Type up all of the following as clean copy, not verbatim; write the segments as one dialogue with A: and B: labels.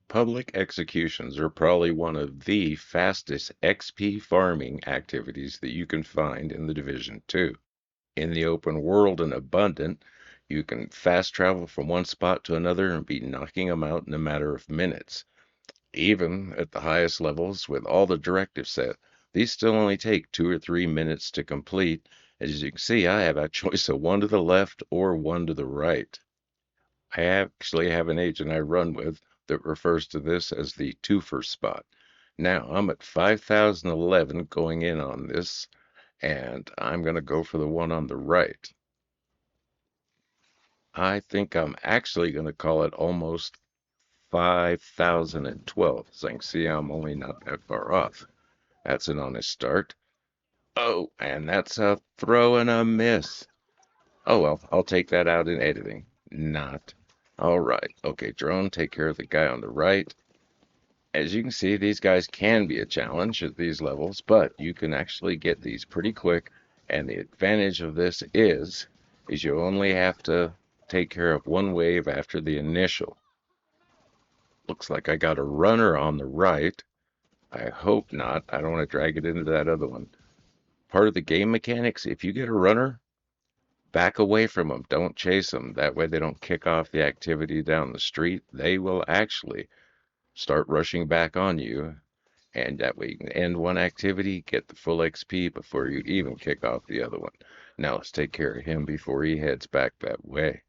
A: Public executions are probably one of the fastest XP farming activities that you can find in the Division 2. In the open world and abundant, you can fast travel from one spot to another and be knocking them out in a matter of minutes. Even at the highest levels, with all the directives set, these still only take 2 or 3 minutes to complete. As you can see, I have a choice of one to the left or one to the right. I actually have an agent I run with that refers to this as the twofer spot. Now, I'm at 5011 going in on this, and I'm going to go for the one on the right. I think I'm actually going to call it almost 5012. As I can see, I'm only not that far off. That's an honest start. Oh, and that's a throw and a miss. Oh well, I'll take that out in editing. Not. All right. Okay, drone, take care of the guy on the right. As you can see, these guys can be a challenge at these levels, but you can actually get these pretty quick. And the advantage of this is you only have to take care of one wave after the initial. Looks like I got a runner on the right. I hope not. I don't want to drag it into that other one. Part of the game mechanics, if you get a runner, back away from them. Don't chase them. That way they don't kick off the activity down the street. They will actually start rushing back on you. And that way you can end one activity, get the full XP before you even kick off the other one. Now let's take care of him before he heads back that way.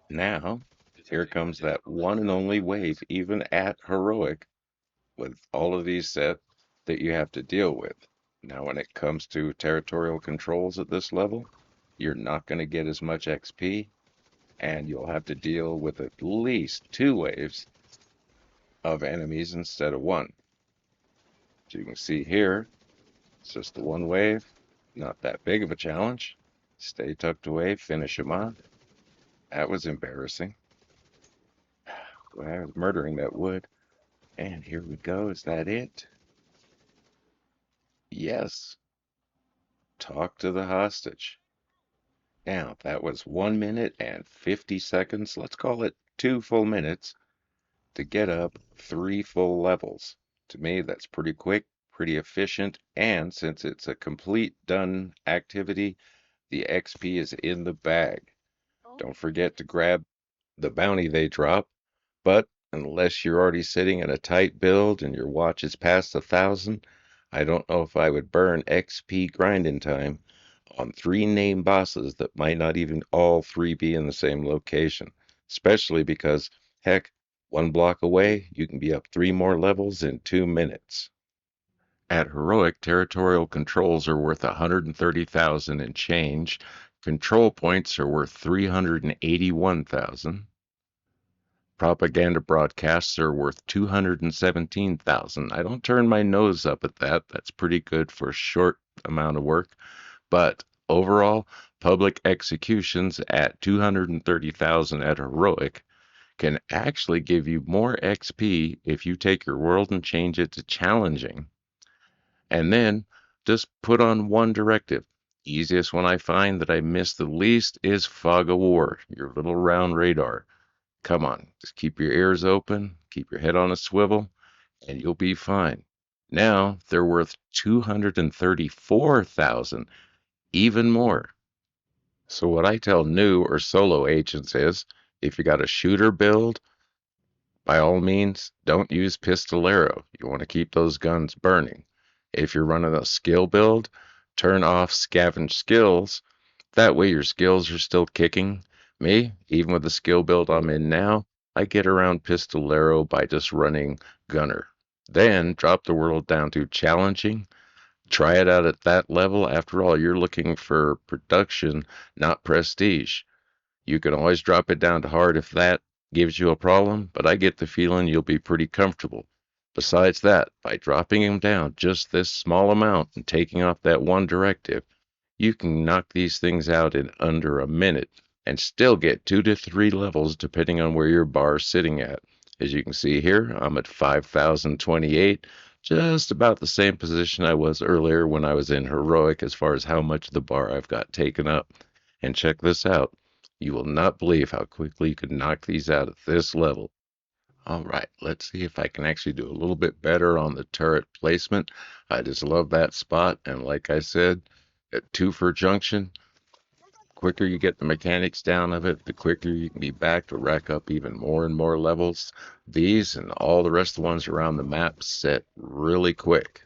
A: Now, here comes that one and only wave, even at heroic, with all of these set that you have to deal with. Now, when it comes to territorial controls at this level, you're not going to get as much XP, and you'll have to deal with at least 2 waves of enemies instead of one. As you can see here, it's just the one wave, not that big of a challenge. Stay tucked away, finish him off. That was embarrassing. I was murdering that wood. And here we go. Is that it? Yes. Talk to the hostage. Now, that was 1 minute and 50 seconds. Let's call it 2 full minutes to get up 3 full levels. To me, that's pretty quick, pretty efficient, and since it's a complete done activity, the XP is in the bag. Don't forget to grab the bounty they drop, but unless you're already sitting in a tight build and your watch is past 1,000, I don't know if I would burn XP grinding time on 3 named bosses that might not even all 3 be in the same location, especially because, heck, 1 block away, you can be up 3 more levels in 2 minutes. At Heroic, territorial controls are worth 130,000 and change. Control points are worth 381,000. Propaganda broadcasts are worth 217,000. I don't turn my nose up at that. That's pretty good for a short amount of work. But overall, public executions at 230,000 at Heroic can actually give you more XP if you take your world and change it to challenging. And then just put on one directive. Easiest one I find that I miss the least is Fog of War, your little round radar. Come on, just keep your ears open, keep your head on a swivel, and you'll be fine. Now they're worth 234,000, even more. So what I tell new or solo agents is, if you got a shooter build, by all means, don't use pistolero. You want to keep those guns burning. If you're running a skill build, turn off scavenge skills. That way your skills are still kicking. Me, even with the skill build I'm in now, I get around pistolero by just running gunner. Then drop the world down to challenging. Try it out at that level. After all, you're looking for production, not prestige. You can always drop it down to hard if that gives you a problem, but I get the feeling you'll be pretty comfortable. Besides that, by dropping him down just this small amount and taking off that one directive, you can knock these things out in under a minute and still get 2 to 3 levels depending on where your bar is sitting at. As you can see here, I'm at 5,028, just about the same position I was earlier when I was in Heroic as far as how much of the bar I've got taken up. And check this out. You will not believe how quickly you could knock these out at this level. All right, let's see if I can actually do a little bit better on the turret placement. I just love that spot, and like I said, at Twofer Junction, quicker you get the mechanics down of it, the quicker you can be back to rack up even more and more levels. These and all the rest of the ones around the map set really quick.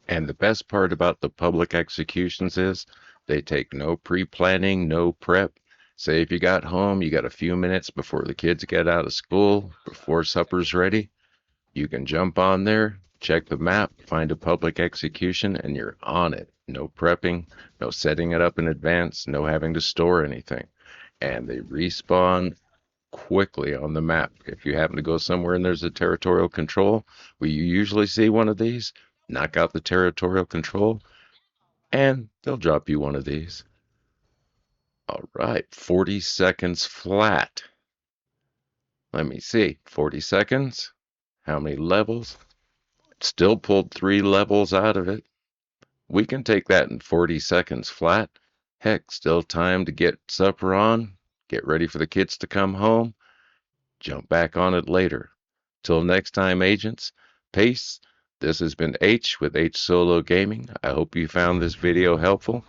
A: And the best part about the public executions is they take no pre-planning, no prep. Say if you got home, you got a few minutes before the kids get out of school, before supper's ready, you can jump on there, check the map, find a public execution, and you're on it. No prepping, no setting it up in advance, no having to store anything. And they respawn quickly on the map. If you happen to go somewhere and there's a territorial control, where you usually see one of these, knock out the territorial control, and they'll drop you one of these. All right, 40 seconds flat. Let me see, 40 seconds. How many levels? Still pulled 3 levels out of it. We can take that in 40 seconds flat. Heck, still time to get supper on, get ready for the kids to come home, jump back on it later. Till next time, agents, peace. This has been H with H Solo Gaming. I hope you found this video helpful.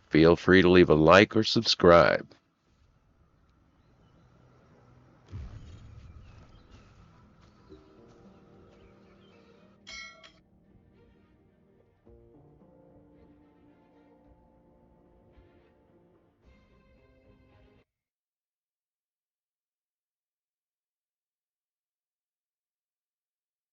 A: Feel free to leave a like or subscribe.